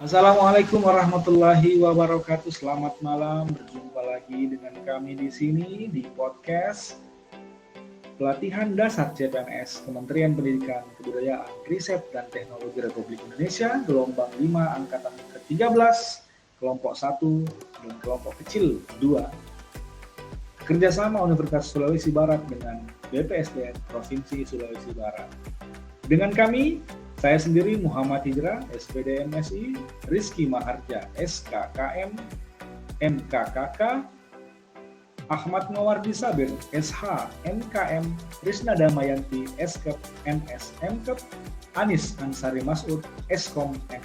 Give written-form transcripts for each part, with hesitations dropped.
Assalamualaikum warahmatullahi wabarakatuh. Selamat malam. Berjumpa lagi dengan kami di sini di podcast Pelatihan Dasar CPNS Kementerian Pendidikan, Kebudayaan, Riset dan Teknologi Republik Indonesia, gelombang 5 angkatan ke-13, kelompok 1 dan kelompok kecil 2. Kerjasama Universitas Sulawesi Barat dengan BPSDM Provinsi Sulawesi Barat. Dengan kami, saya sendiri Muhammad Hijrah, SPD MSI, Rizky Maharja, SKKM, MKKK, Ahmad Mawardi Sabir, SH, MKM, Risna Damayanti, SKEP, MS, MKEP, Anis Ansari Masud, SKOM, M.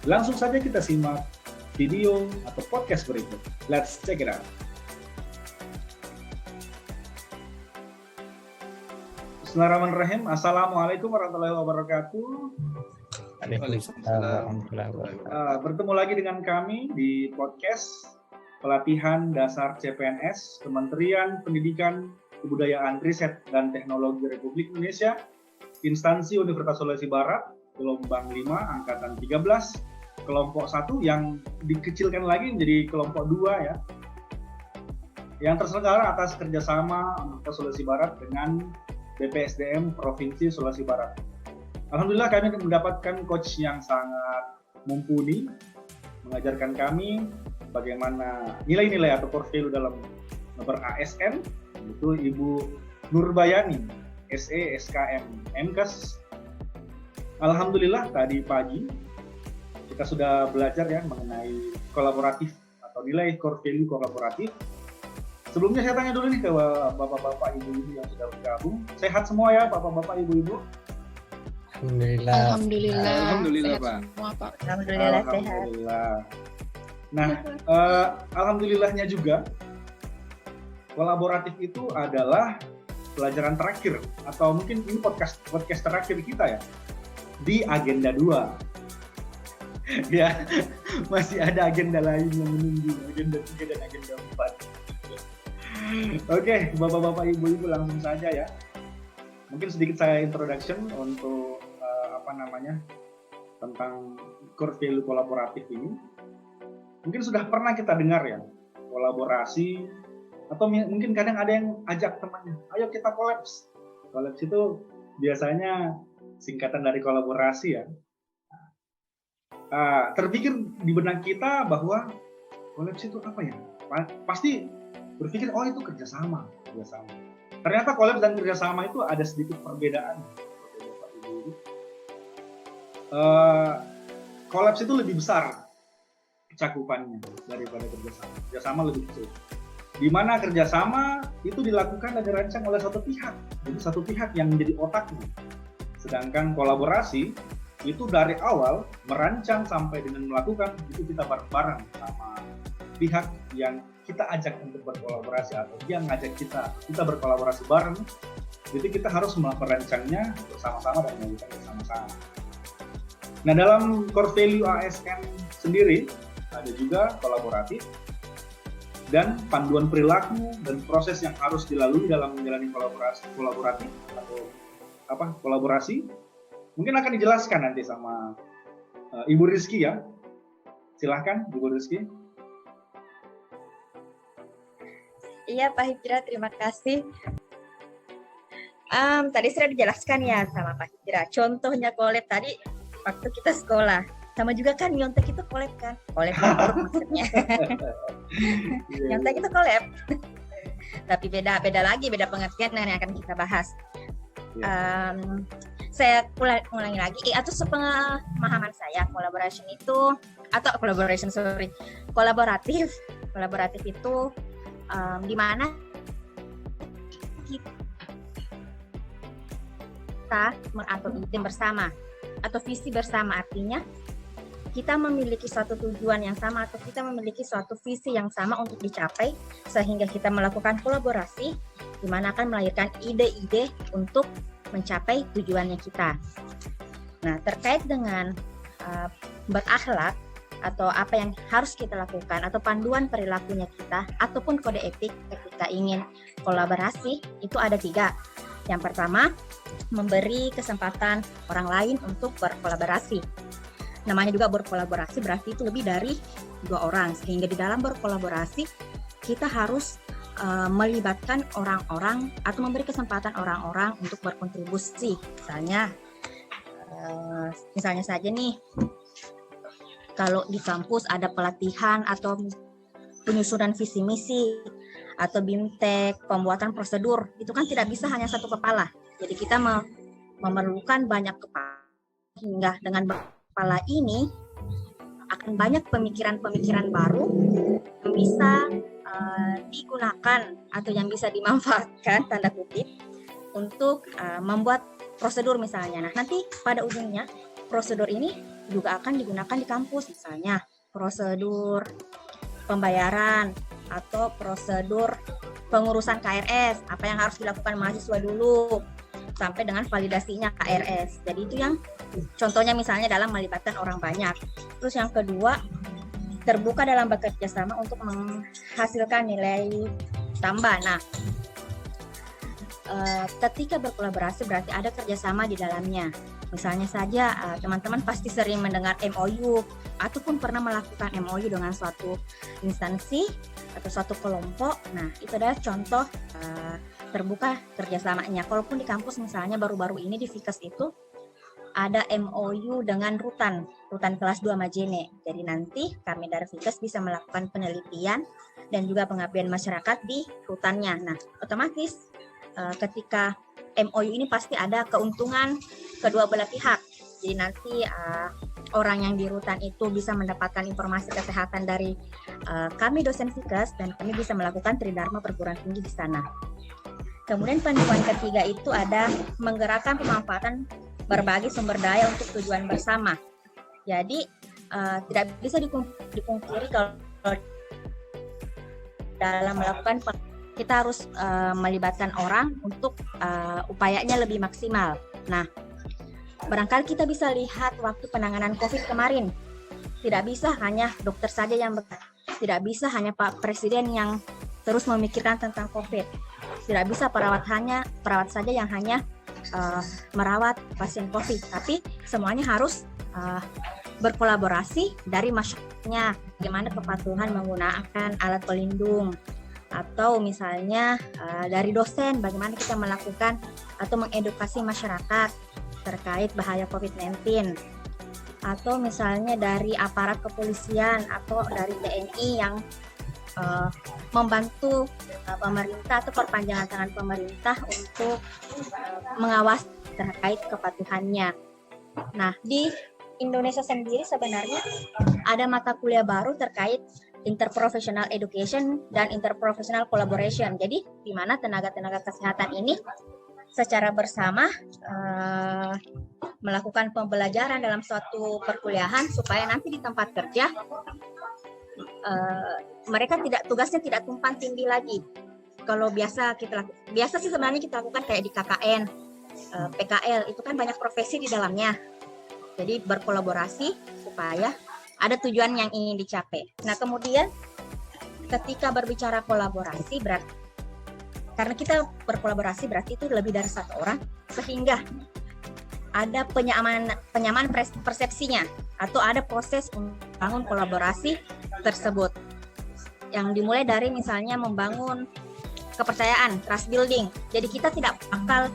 Langsung saja kita simak video atau podcast berikut. Let's check it out. Bismillahirrahmanirrahim. Assalamualaikum warahmatullahi wabarakatuh. Bertemu lagi dengan kami di podcast Pelatihan Dasar CPNS Kementerian Pendidikan, Kebudayaan, Riset dan Teknologi Republik Indonesia, instansi Universitas Sulawesi Barat, gelombang 5 angkatan 13, kelompok 1 yang dikecilkan lagi menjadi kelompok 2 ya. Yang terselenggara atas kerjasama Universitas Sulawesi Barat dengan BPSDM Provinsi Sulawesi Barat. Alhamdulillah kami mendapatkan coach yang sangat mumpuni, mengajarkan kami bagaimana nilai-nilai atau core value dalam ber-ASN, yaitu Ibu Nurbayani, SE, SKM, MKes. Alhamdulillah tadi pagi kita sudah belajar ya mengenai kolaboratif atau nilai core value kolaboratif. Sebelumnya saya tanya dulu nih ke bapak-bapak, ibu-ibu yang sudah bergabung. Sehat semua ya bapak-bapak, ibu-ibu? Alhamdulillah. Alhamdulillah Pak. Semua, Pak. Alhamdulillah sehat. Alhamdulillah. Nah, alhamdulillahnya juga kolaboratif itu adalah pelajaran terakhir atau mungkin ini podcast terakhir kita ya di agenda 2. Ya, masih ada agenda lain yang menunggu, agenda 3 dan agenda 4. Oke, bapak-bapak, ibu-ibu langsung saja ya. Mungkin sedikit saya introduction untuk tentang core value kolaboratif ini. Mungkin sudah pernah kita dengar ya, kolaborasi atau mungkin kadang ada yang ajak temannya, ayo kita kolaps. Kolaps itu biasanya singkatan dari kolaborasi ya. Terpikir di benak kita bahwa kolaps itu apa ya? Pasti berpikir itu kerjasama. Ternyata kolaps dan kerjasama itu ada sedikit perbedaan. Kolaps itu lebih besar cakupannya daripada kerjasama. Kerjasama lebih kecil. Di mana kerjasama itu dilakukan dan dirancang oleh satu pihak. Jadi satu pihak yang menjadi otaknya. Sedangkan kolaborasi itu dari awal merancang sampai dengan melakukan itu kita bareng-bareng sama pihak yang kita ajak untuk berkolaborasi atau dia ngajak kita berkolaborasi bareng. Jadi kita harus merancangnya bersama-sama dan melakukan bersama-sama. Nah, dalam core value ASN sendiri ada juga kolaboratif dan panduan perilaku dan proses yang harus dilalui dalam menjalani kolaboratif atau kolaborasi. Mungkin akan dijelaskan nanti sama Ibu Rizky ya. Silahkan Ibu Rizky. Iya Pak Hijrah, terima kasih. Tadi sudah dijelaskan ya sama Pak Hijrah. Contohnya collab tadi waktu kita sekolah. Sama juga kan nyontek itu collab kan? Collab maksudnya. Nyontek itu collab. Tapi beda lagi, beda pengertian yang akan kita bahas. Saya ulangi lagi, atau sepemahaman saya kolaboratif itu di mana kita atau ide bersama atau visi bersama, artinya kita memiliki suatu tujuan yang sama atau kita memiliki suatu visi yang sama untuk dicapai, sehingga kita melakukan kolaborasi di mana akan melahirkan ide-ide untuk mencapai tujuannya kita. Nah, terkait dengan berakhlak atau apa yang harus kita lakukan atau panduan perilakunya kita ataupun kode etik ketika ingin kolaborasi itu ada 3. Yang pertama, memberi kesempatan orang lain untuk berkolaborasi. namanya juga berkolaborasi, berarti itu lebih dari 2 orang. Sehingga di dalam berkolaborasi kita harus melibatkan orang-orang atau memberi kesempatan orang-orang untuk berkontribusi. Misalnya saja nih, kalau di kampus ada pelatihan atau penyusunan visi misi atau BIMTEK, pembuatan prosedur, itu kan tidak bisa hanya satu kepala. Jadi kita memerlukan banyak kepala, hingga dengan kepala ini akan banyak pemikiran-pemikiran baru yang bisa digunakan atau yang bisa dimanfaatkan, tanda kutip, untuk membuat prosedur misalnya. Nah, nanti pada ujungnya prosedur ini juga akan digunakan di kampus, misalnya prosedur pembayaran atau prosedur pengurusan KRS, apa yang harus dilakukan mahasiswa dulu sampai dengan validasinya KRS. Jadi itu yang contohnya misalnya dalam melibatkan orang banyak. Terus yang kedua, terbuka dalam bekerja sama untuk menghasilkan nilai tambah. Nah, ketika berkolaborasi berarti ada kerjasama di dalamnya. Misalnya saja teman-teman pasti sering mendengar MOU ataupun pernah melakukan MOU dengan suatu instansi atau suatu kelompok. Nah, itu adalah contoh terbuka kerjasamanya. Kalaupun di kampus misalnya baru-baru ini di Fikes itu ada MOU dengan rutan kelas 2 Majene. Jadi nanti kami dari Fikes bisa melakukan penelitian dan juga pengabdian masyarakat di rutannya. Nah, otomatis ketika MOU ini pasti ada keuntungan kedua belah pihak. Jadi nanti orang yang di rutan itu bisa mendapatkan informasi kesehatan dari kami dosen Fikes dan kami bisa melakukan tridharma perguruan tinggi di sana. Kemudian panduan ketiga itu ada menggerakkan pemanfaatan berbagai sumber daya untuk tujuan bersama. Jadi tidak bisa dipungkiri kalau dalam melakukan kita harus melibatkan orang untuk upayanya lebih maksimal. Nah, barangkali kita bisa lihat waktu penanganan COVID kemarin, tidak bisa hanya dokter saja yang bekerja, tidak bisa hanya Pak Presiden yang terus memikirkan tentang COVID, tidak bisa perawat saja yang hanya merawat pasien COVID, tapi semuanya harus berkolaborasi dari masyarakatnya, bagaimana kepatuhan menggunakan alat pelindung, atau misalnya dari dosen bagaimana kita melakukan atau mengedukasi masyarakat terkait bahaya COVID-19, atau misalnya dari aparat kepolisian atau dari TNI yang membantu pemerintah atau perpanjangan tangan pemerintah untuk mengawasi terkait kepatuhannya. Nah, di Indonesia sendiri sebenarnya ada mata kuliah baru terkait interprofessional education dan interprofessional collaboration. Jadi di mana tenaga-tenaga kesehatan ini secara bersama melakukan pembelajaran dalam suatu perkuliahan supaya nanti di tempat kerja mereka tugasnya tidak tumpang tindih lagi. Kalau biasa sih sebenarnya kita lakukan kayak di KKN, PKL, itu kan banyak profesi di dalamnya. Jadi berkolaborasi supaya ada tujuan yang ingin dicapai. Nah, kemudian ketika berbicara kolaborasi berarti karena kita berkolaborasi berarti itu lebih dari satu orang, sehingga ada penyamaan persepsinya atau ada proses membangun kolaborasi tersebut yang dimulai dari misalnya membangun kepercayaan, trust building. Jadi kita tidak bakal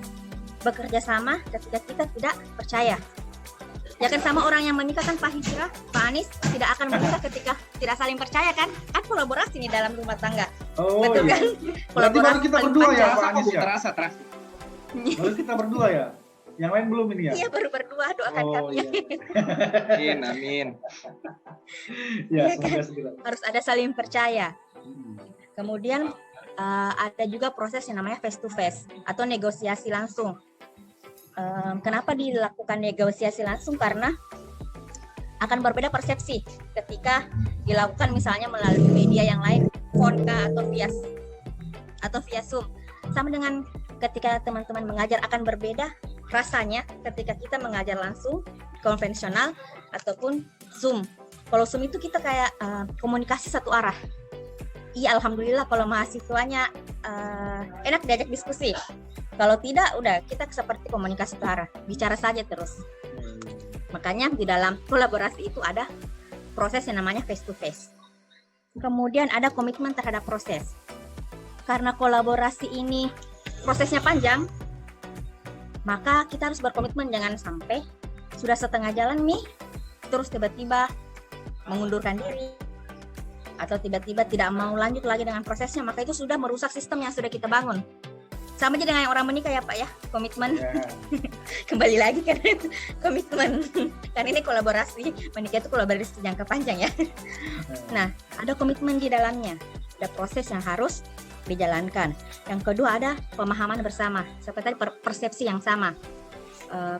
bekerja sama ketika kita tidak percaya. Ya kan sama orang yang menikah kan Pak Hijrah, Pak Anies tidak akan menikah ketika tidak saling percaya kan? Kan kolaborasi nih dalam rumah tangga. Oh, betul iya. kan? Berarti baru kita berdua ya Pak Anies ya? Terasa. Baru kita berdua ya? Yang lain belum ini ya? Iya, baru berdua, doakan kami. Iya. Amin. Ya, semoga segera. Harus ada saling percaya. Kemudian ada juga proses yang namanya face to face atau negosiasi langsung. Kenapa dilakukan negosiasi langsung? Karena akan berbeda persepsi ketika dilakukan misalnya melalui media yang lain, phone atau via Zoom. Sama dengan ketika teman-teman mengajar akan berbeda rasanya ketika kita mengajar langsung konvensional ataupun Zoom. Kalau Zoom itu kita kayak komunikasi satu arah. Iya, alhamdulillah kalau mahasiswanya enak diajak diskusi. Kalau tidak, udah kita seperti komunikasi satu arah, bicara saja terus. Makanya di dalam kolaborasi itu ada proses yang namanya face to face. Kemudian ada komitmen terhadap proses. Karena kolaborasi ini prosesnya panjang, maka kita harus berkomitmen, jangan sampai sudah setengah jalan nih, terus tiba-tiba mengundurkan diri atau tiba-tiba tidak mau lanjut lagi dengan prosesnya, maka itu sudah merusak sistem yang sudah kita bangun. Sama aja dengan orang menikah ya Pak ya, komitmen. Kembali lagi karena itu komitmen. Kan ini kolaborasi, menikah itu kolaborasi jangka panjang ya. Nah, ada komitmen di dalamnya, ada proses yang harus dijalankan. Yang kedua ada pemahaman bersama, seperti persepsi yang sama.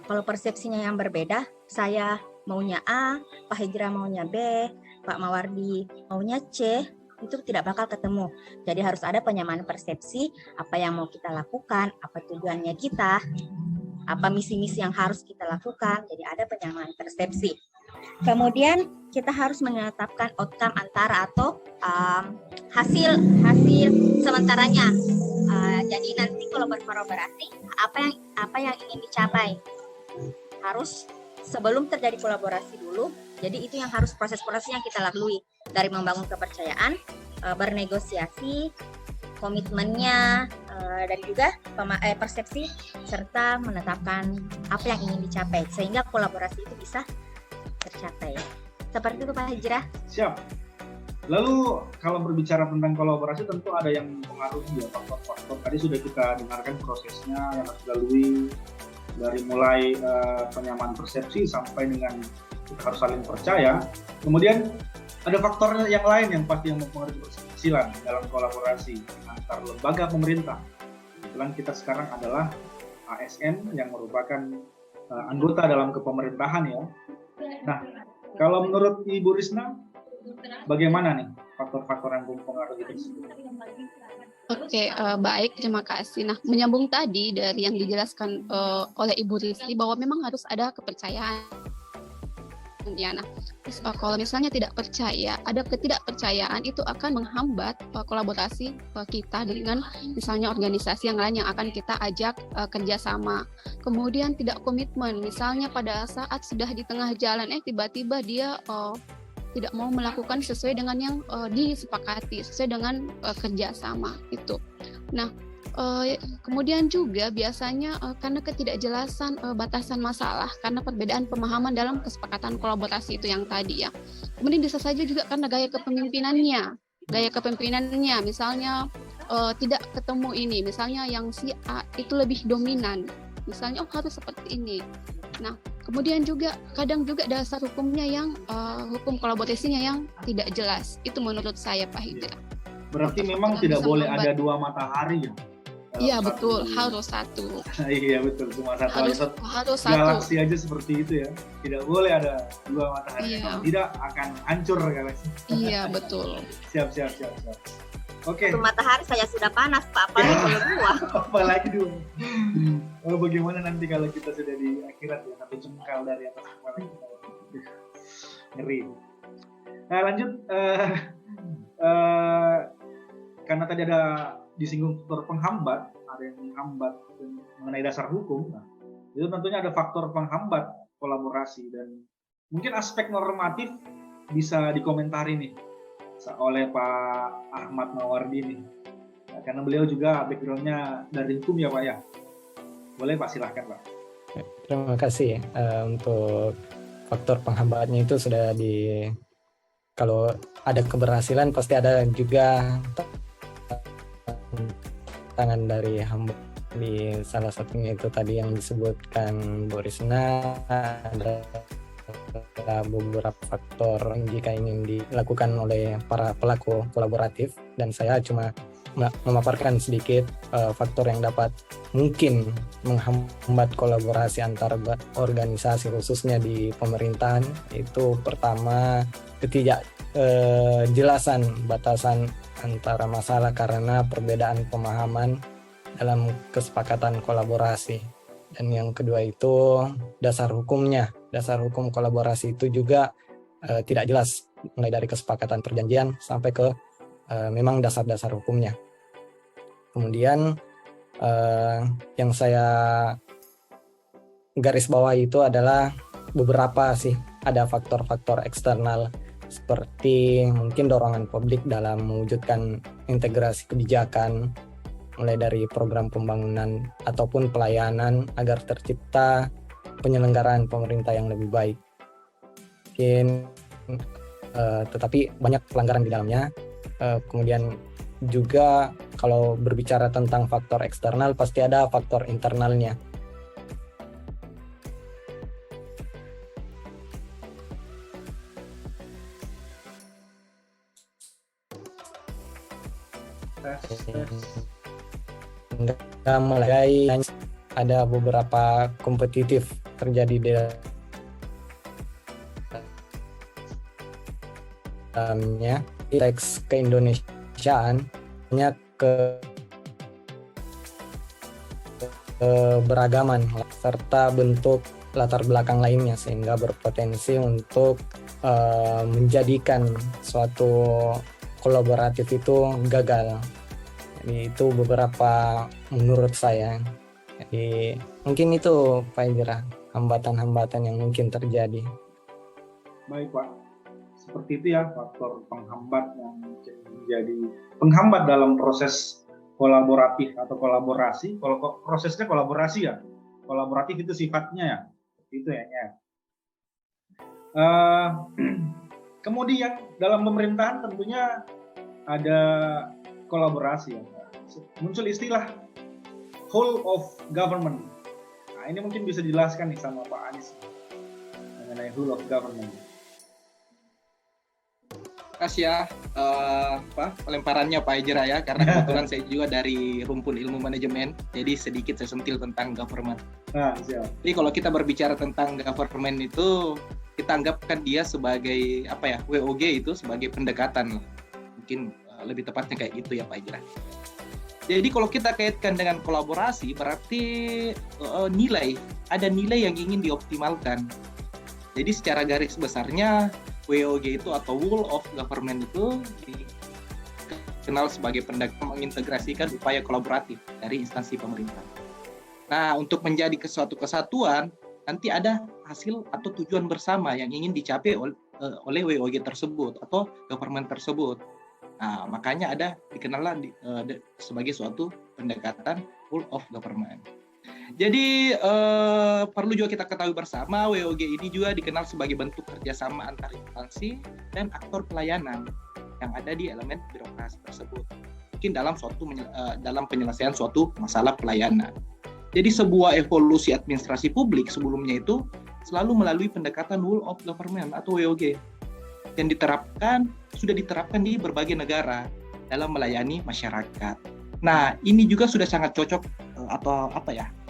Kalau persepsinya yang berbeda, saya maunya A, Pak Hijrah maunya B, Pak Mawardi maunya C, itu tidak bakal ketemu. Jadi harus ada penyamaan persepsi, apa yang mau kita lakukan, apa tujuannya kita, apa misi-misi yang harus kita lakukan. Jadi ada penyamaan persepsi. Kemudian kita harus menetapkan outcome antara atau hasil sementaranya. Jadi nanti kalau berkolaborasi, apa yang ingin dicapai harus sebelum terjadi kolaborasi dulu. Jadi itu yang harus proses-proses yang kita lalui, dari membangun kepercayaan, bernegosiasi, komitmennya, dan juga persepsi serta menetapkan apa yang ingin dicapai sehingga kolaborasi itu bisa tercapai. Seperti itu Pak Hijrah. Siap. Lalu kalau berbicara tentang kolaborasi tentu ada yang mempengaruhi ya, faktor-faktor. Tadi sudah kita dengarkan prosesnya yang harus dilalui, dari mulai penyamaan persepsi sampai dengan kita harus saling percaya. Kemudian ada faktor yang lain yang pasti yang mempengaruhi keberhasilan dalam kolaborasi antar lembaga pemerintah. Kebetulan kita sekarang adalah ASN yang merupakan anggota dalam kepemerintahan ya. Nah, kalau menurut Ibu Risna, bagaimana nih faktor-faktor yang mempengaruhi tersebut? Oke, baik, terima kasih. Nah, menyambung tadi dari yang dijelaskan oleh Ibu Rizli bahwa memang harus ada kepercayaan. Ya, nah, kalau misalnya tidak percaya, ada ketidakpercayaan itu akan menghambat kolaborasi kita dengan misalnya organisasi yang lain yang akan kita ajak kerjasama. Kemudian tidak komitmen, misalnya pada saat sudah di tengah jalan, tiba-tiba dia tidak mau melakukan sesuai dengan yang disepakati, sesuai dengan kerjasama itu. Nah, kemudian juga biasanya karena ketidakjelasan batasan masalah, karena perbedaan pemahaman dalam kesepakatan kolaborasi itu yang tadi ya. Kemudian bisa saja juga karena gaya kepemimpinannya, misalnya tidak ketemu ini, misalnya yang si A itu lebih dominan, misalnya harus seperti ini. Nah, kemudian juga kadang juga dasar hukumnya yang hukum kolaborasinya yang tidak jelas. Itu menurut saya Pak Hidra. Berarti memang tidak boleh ada dua matahari ya? Iya betul, harus satu. Iya betul, cuma satu. Harus satu. Galaksi aja seperti itu ya, tidak boleh ada dua matahari. Iya. Tidak akan hancur galaksi. Iya betul. Siap. Oke. Satu matahari saya sudah panas Pak, apalagi kalau dua. Apalagi dua. Bagaimana nanti kalau kita sudah di akhirat ya, satu jengkal dari atas kepala kita. Ngeri. Nah lanjut, karena tadi ada disinggung faktor penghambat, ada yang menghambat mengenai dasar hukum. Nah, itu tentunya ada faktor penghambat kolaborasi, dan mungkin aspek normatif bisa dikomentari nih oleh Pak Ahmad Mawardi nih, nah, karena beliau juga backgroundnya dari hukum ya Pak ya. Boleh Pak, silahkan Pak. Terima kasih. Untuk faktor penghambatnya itu sudah kalau ada keberhasilan pasti ada juga tangan dari hamba. Di salah satunya itu tadi yang disebutkan Bu Risna, ada beberapa faktor jika ingin dilakukan oleh para pelaku kolaboratif, dan saya cuma memaparkan sedikit faktor yang dapat mungkin menghambat kolaborasi antar organisasi khususnya di pemerintahan. Itu pertama, ketidakjelasan batasan antara masalah karena perbedaan pemahaman dalam kesepakatan kolaborasi. Dan yang kedua itu dasar hukumnya. Dasar hukum kolaborasi itu juga tidak jelas, mulai dari kesepakatan perjanjian sampai ke memang dasar-dasar hukumnya. Kemudian yang saya garis bawahi itu adalah beberapa sih, ada faktor-faktor eksternal seperti mungkin dorongan publik dalam mewujudkan integrasi kebijakan, mulai dari program pembangunan ataupun pelayanan agar tercipta penyelenggaraan pemerintah yang lebih baik. Mungkin tetapi banyak pelanggaran di dalamnya. Kemudian juga kalau berbicara tentang faktor eksternal pasti ada faktor internalnya. Mulai ada beberapa kompetitif terjadi di dalamnya. Teks keindonesiaan banyak keberagaman serta bentuk latar belakang lainnya sehingga berpotensi untuk menjadikan suatu kolaboratif itu gagal. Jadi itu beberapa menurut saya. Jadi mungkin itu Pak Ijra, hambatan-hambatan yang mungkin terjadi. Baik Pak, seperti itu ya faktor penghambat yang mungkin menjadi penghambat dalam proses kolaboratif atau kolaborasi. Kalau prosesnya kolaborasi ya, kolaboratif itu sifatnya ya, seperti itu ya. Kemudian dalam pemerintahan tentunya ada kolaborasi ya. Muncul istilah whole of government. Nah, ini mungkin bisa dijelaskan nih sama Pak Anies mengenai whole of government. Kasih ya pelemparannya Pak Ijra ya, karena kebetulan saya juga dari rumpun ilmu manajemen, jadi sedikit saya sentil tentang government. Nah, siap. Jadi kalau kita berbicara tentang government itu, kita anggapkan dia sebagai WOG itu sebagai pendekatan lah. Mungkin lebih tepatnya kayak gitu ya Pak Ijra. Jadi kalau kita kaitkan dengan kolaborasi, berarti ada nilai yang ingin dioptimalkan. Jadi secara garis besarnya WOG itu atau Whole of Government itu dikenal sebagai pendekatan mengintegrasikan upaya kolaboratif dari instansi pemerintah. Nah, untuk menjadi suatu kesatuan, nanti ada hasil atau tujuan bersama yang ingin dicapai oleh WOG tersebut atau government tersebut. Nah, makanya dikenallah sebagai suatu pendekatan Whole of Government. Jadi perlu juga kita ketahui bersama, WOG ini juga dikenal sebagai bentuk kerjasama antar instansi dan aktor pelayanan yang ada di elemen birokrasi tersebut. Mungkin dalam penyelesaian suatu masalah pelayanan. Jadi sebuah evolusi administrasi publik sebelumnya itu selalu melalui pendekatan Whole of Government atau WOG yang sudah diterapkan di berbagai negara dalam melayani masyarakat. Nah, ini juga sudah sangat cocok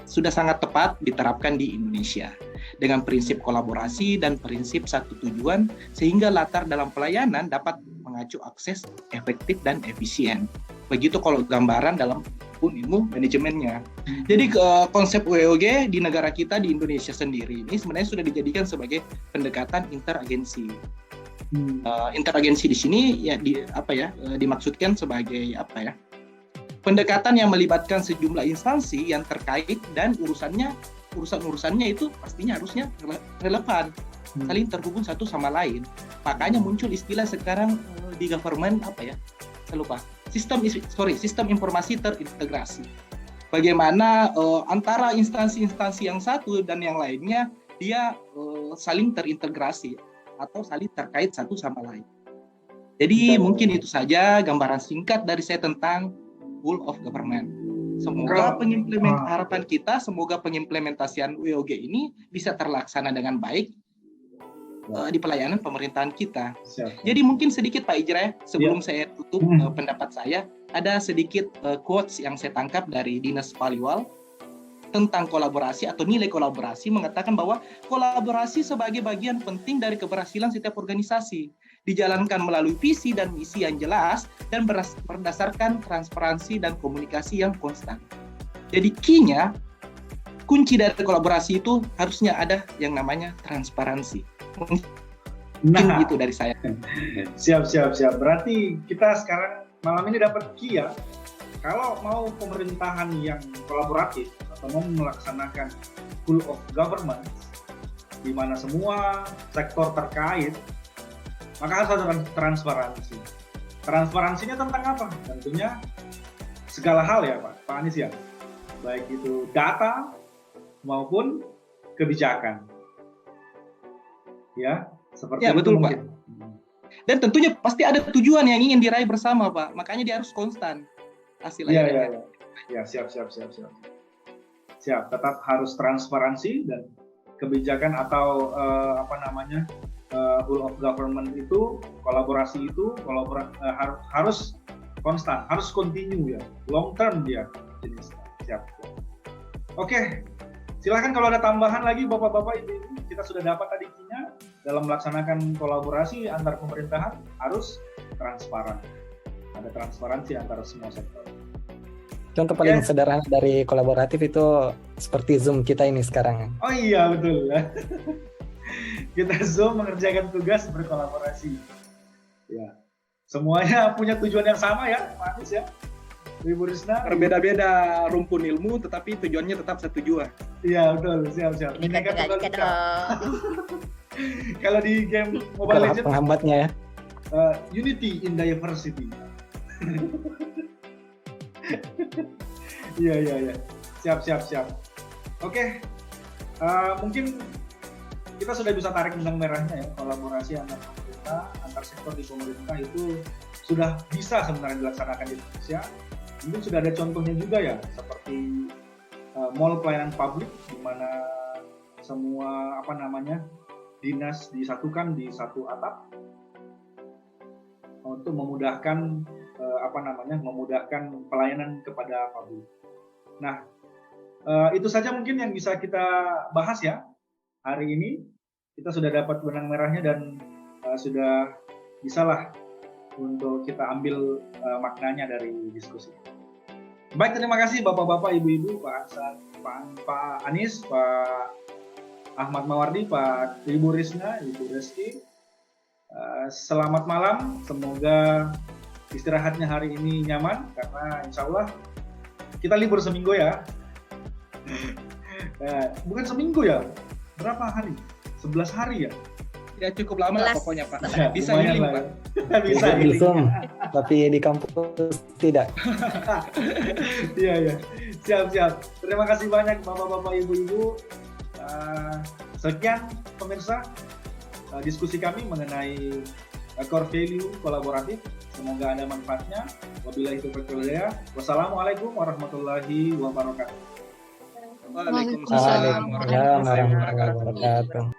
sudah sangat tepat diterapkan di Indonesia dengan prinsip kolaborasi dan prinsip satu tujuan sehingga latar dalam pelayanan dapat mengacu akses efektif dan efisien. Begitu kalau gambaran dalam ilmu manajemennya. Jadi konsep WOG di negara kita di Indonesia sendiri ini sebenarnya sudah dijadikan sebagai pendekatan interagensi. Interagensi di sini dimaksudkan sebagai pendekatan yang melibatkan sejumlah instansi yang terkait dan urusan-urusannya itu pastinya harusnya relevan, saling terhubung satu sama lain. Makanya muncul istilah sekarang di government sistem informasi terintegrasi. Bagaimana antara instansi-instansi yang satu dan yang lainnya dia saling terintegrasi atau saling terkait satu sama lain. Jadi mungkin itu saja gambaran singkat dari saya tentang Whole of Government. Semoga harapan kita, semoga pengimplementasian WOG ini bisa terlaksana dengan baik di pelayanan pemerintahan kita. Siap. Jadi mungkin sedikit Pak Ijra, sebelum saya tutup pendapat saya, ada sedikit quotes yang saya tangkap dari Dinas Paliwal tentang kolaborasi atau nilai kolaborasi, mengatakan bahwa kolaborasi sebagai bagian penting dari keberhasilan setiap organisasi, dijalankan melalui visi dan misi yang jelas dan berdasarkan transparansi dan komunikasi yang konstan. Jadi kunci dari kolaborasi itu harusnya ada yang namanya transparansi. Mungkin itu dari saya. Siap. Berarti kita sekarang malam ini dapat key ya. Kalau mau pemerintahan yang kolaboratif atau mau melaksanakan Whole of Government, di mana semua sektor terkait, maka harus ada transparansi. Transparansinya tentang apa? Tentunya segala hal ya Pak Anies ya, baik itu data maupun kebijakan. Ya, seperti Ya, itu betul, mungkin. Dan tentunya pasti ada tujuan yang ingin diraih bersama, Pak. Makanya dia harus konstan hasilnya. Ya, siap. Siap, tetap harus transparansi dan kebijakan atau whole of government itu, kolaborasi itu harus konstan, harus continue ya, long term dia jenisnya. Siap. Oke, silakan kalau ada tambahan lagi Bapak-bapak Ibu, kita sudah dapat tadi kinya dalam melaksanakan kolaborasi antar pemerintahan harus transparan. Ada transparansi antara semua sektor. Contoh paling sederhana dari kolaboratif itu seperti Zoom kita ini sekarang. Oh iya, betul. Kita Zoom mengerjakan tugas berkolaborasi. Ya. Semuanya punya tujuan yang sama ya, Pak Anies ya. Ibu Risna. Berbeda-beda rumpun ilmu, tetapi tujuannya tetap satu jua. Iya, betul. Siap. Ini kan kalau di game Mobile Legends penghambatnya ya. Unity in diversity. Iya. Siap. Oke. Mungkin kita sudah bisa tarik benang merahnya ya, kolaborasi antar pemerintah, antar sektor di pemerintah itu sudah bisa sebenarnya dilaksanakan di Indonesia. Mungkin sudah ada contohnya juga ya, seperti mall pelayanan publik di mana semua dinas disatukan di satu atap untuk memudahkan memudahkan pelayanan kepada publik. Nah, itu saja mungkin yang bisa kita bahas ya hari ini. Kita sudah dapat benang merahnya dan sudah bisalah untuk kita ambil maknanya dari diskusi. Baik, terima kasih Bapak-bapak, Ibu-ibu, Pak Anies, Pak Ahmad Mawardi, Pak Ibu Risna, Ibu Reski. Selamat malam, semoga istirahatnya hari ini nyaman karena insya Allah kita libur seminggu ya. Bukan seminggu ya, berapa hari? 11 hari ya? Ya cukup lama lah pokoknya Pak. Ya, bisa healing Pak. Bisa healing. Tapi di kampus tidak. Iya. Siap. Terima kasih banyak Bapak-bapak, Ibu-ibu. Sekian pemirsa diskusi kami mengenai core value kolaboratif. Semoga ada manfaatnya. Wabillahi taufiq wal hidayah. Wassalamualaikum warahmatullahi wabarakatuh. Waalaikumsalam warahmatullahi wabarakatuh.